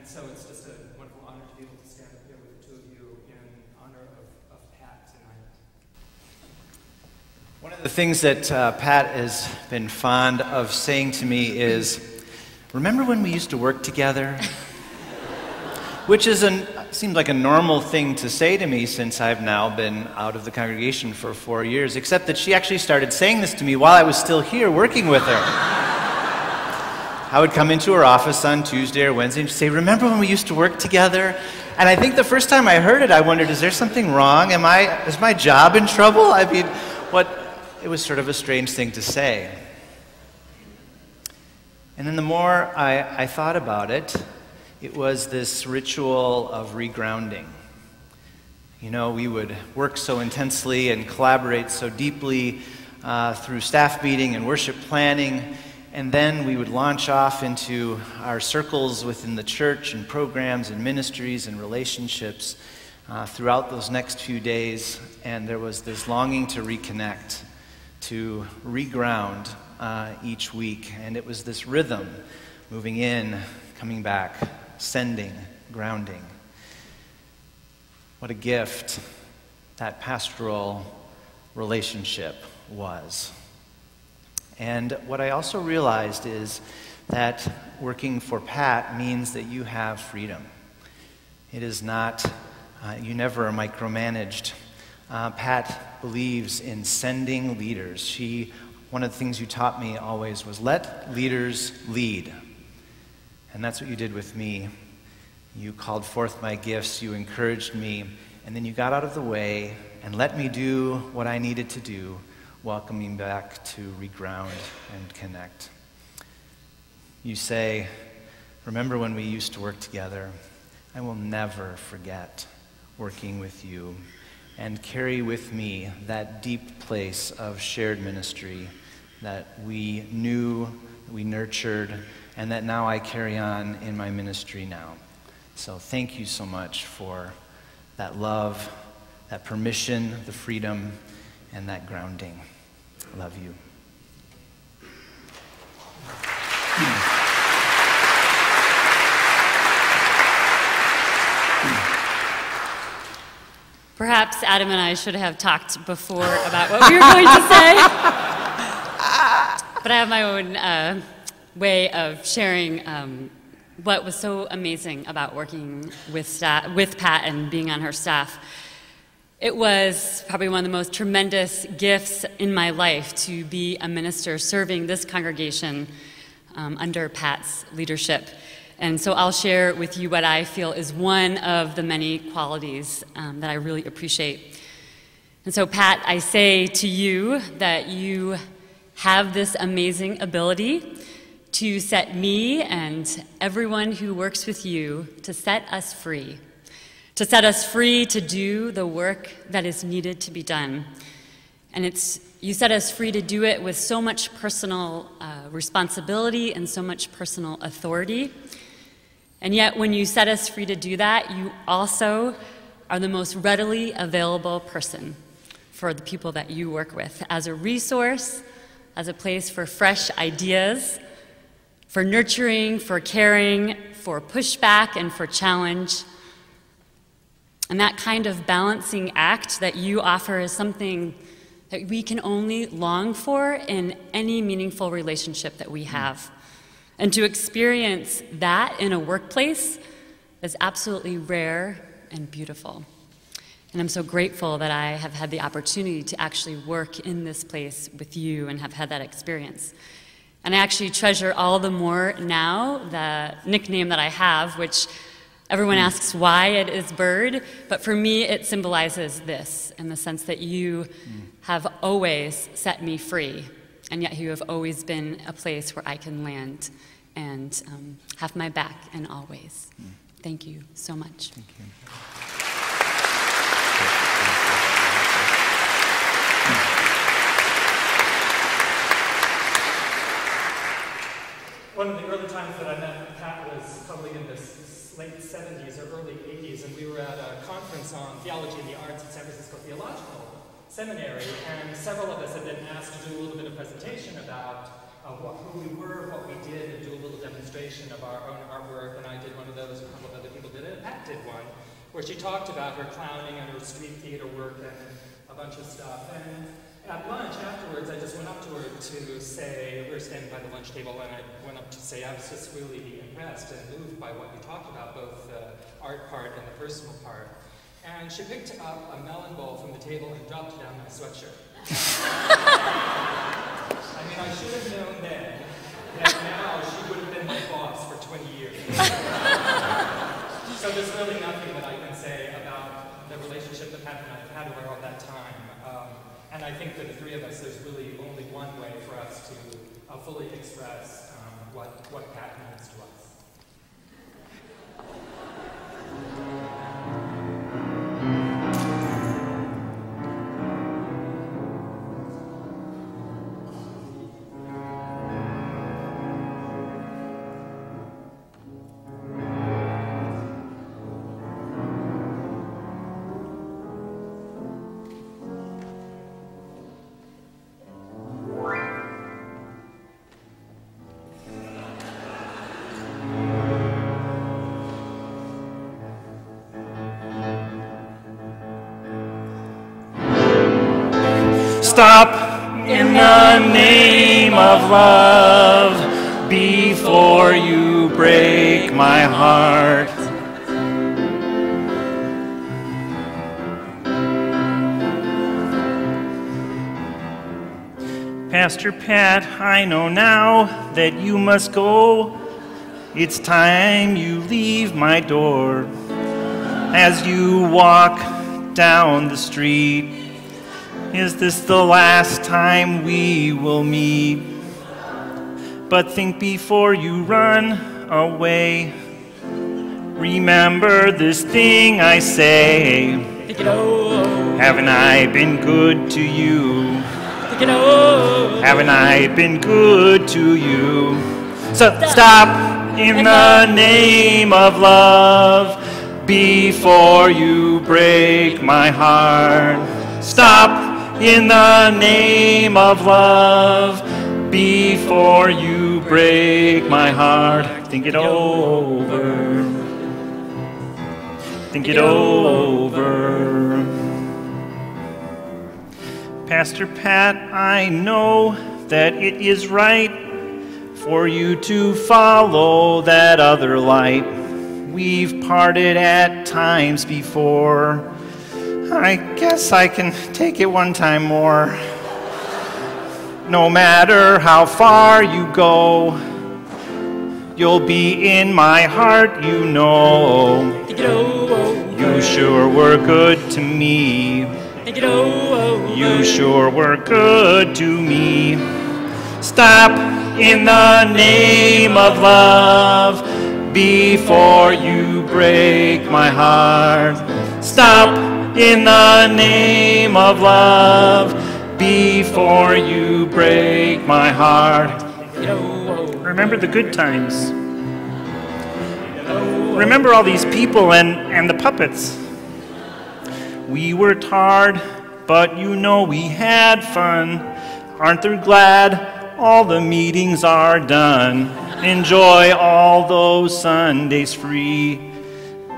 And so it's just a wonderful honor to be able to stand up here with the two of you in honor of Pat tonight. One of the things that Pat has been fond of saying to me is, remember when we used to work together? Which seems like a normal thing to say to me since I've now been out of the congregation for 4 years, except that she actually started saying this to me while I was still here working with her. I would come into her office on Tuesday or Wednesday and she'd say, remember when we used to work together? And I think the first time I heard it, I wondered, is there something wrong? Is my job in trouble? I mean, it was sort of a strange thing to say. And then the more I thought about it, it was this ritual of regrounding. You know, we would work so intensely and collaborate so deeply through staff meeting and worship planning, and then we would launch off into our circles within the church and programs and ministries and relationships throughout those next few days, and there was this longing to reconnect, to reground each week, and it was this rhythm, moving in, coming back, sending, grounding. What a gift that pastoral relationship was. And what I also realized is that working for Pat means that you have freedom. It is not, you never are micromanaged. Pat believes in sending leaders. One of the things you taught me always was let leaders lead. And that's what you did with me. You called forth my gifts, you encouraged me, and then you got out of the way and let me do what I needed to do, welcoming back to reground and connect. You say, remember when we used to work together? I will never forget working with you and carry with me that deep place of shared ministry that we knew, we nurtured, and that now I carry on in my ministry now. So thank you so much for that love, that permission, the freedom, and that grounding. I love you. Perhaps Adam and I should have talked before about what we were going to say. But I have my own way of sharing what was so amazing about working with Pat and being on her staff. It was probably one of the most tremendous gifts in my life to be a minister serving this congregation under Pat's leadership. And so I'll share with you what I feel is one of the many qualities that I really appreciate. And so, Pat, I say to you that you have this amazing ability to set me and everyone who works with you to set us free to do the work that is needed to be done. And you set us free to do it with so much personal responsibility and so much personal authority. And yet, when you set us free to do that, you also are the most readily available person for the people that you work with, as a resource, as a place for fresh ideas, for nurturing, for caring, for pushback, and for challenge. And that kind of balancing act that you offer is something that we can only long for in any meaningful relationship that we have. And to experience that in a workplace is absolutely rare and beautiful. And I'm so grateful that I have had the opportunity to actually work in this place with you and have had that experience. And I actually treasure all the more now the nickname that I have, which everyone asks why it is Bird, but for me it symbolizes this, in the sense that you have always set me free, and yet you have always been a place where I can land and have my back in all ways. Thank you so much. Thank you. One of the early times that I met Pat was probably in the late 70s or early 80s, and we were at a conference on theology and the arts at San Francisco Theological Seminary, and several of us had been asked to do a little bit of presentation about who we were, what we did, and do a little demonstration of our own artwork. And I did one of those, a couple of other people did it. Pat did one, where she talked about her clowning and her street theater work and a bunch of stuff. And at lunch afterwards, I just went up to her to say, we were standing by the lunch table, and I went up to say I was just really impressed and moved by what you talked about, both the art part and the personal part. And she picked up a melon bowl from the table and dropped it down my sweatshirt. I mean, I should have known then that now she would have been my boss for 20 years. So there's really nothing that I can say about the relationship that Pat and I have had over all that time. And I think for the three of us, there's really only one way for us to fully express what Pat means to us. Stop in the name of love before you break my heart. Pastor Pat, I know now that you must go. It's time you leave my door. As you walk down the street, is this the last time we will meet? But think before you run away. Remember this thing I say. Haven't I been good to you? Haven't I been good to you? So stop in the name of love before you break my heart. Stop in the name of love before you break my heart. Think it over. Think it over. Pastor Pat, I know that it is right for you to follow that other light. We've parted at times before. I guess I can take it one time more. No matter how far you go, you'll be in my heart, you know. You sure were good to me. You sure were good to me. Stop in the name of love before you break my heart. Stop in the name of love before you break my heart. Remember the good times. Remember all these people and the puppets. We worked hard, but you know we had fun. Aren't you glad all the meetings are done? Enjoy all those Sundays free.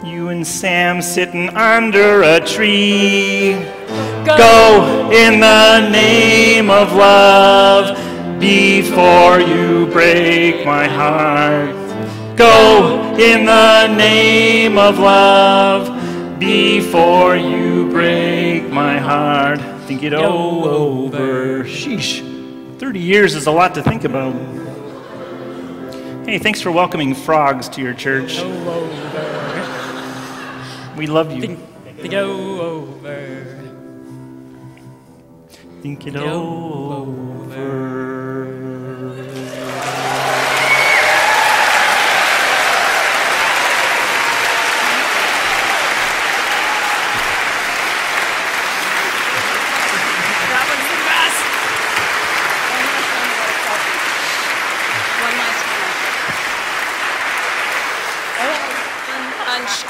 You and Sam sitting under a tree. Go in the name of love before you break my heart. Go in the name of love before you break my heart. Think it over. Sheesh. 30 years is a lot to think about. Hey, thanks for welcoming frogs to your church. We love you. Think it over. Think it over.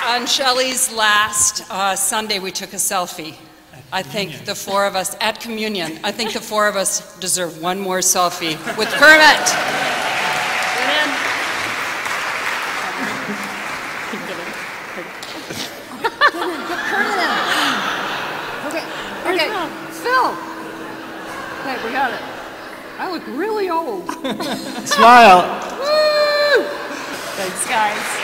On Shelly's last Sunday, we took a selfie. I think the four of us, at communion, I think the four of us deserve one more selfie with Kermit. Okay, Phil. Okay, we got it. I look really old. Smile. Woo! Thanks, guys.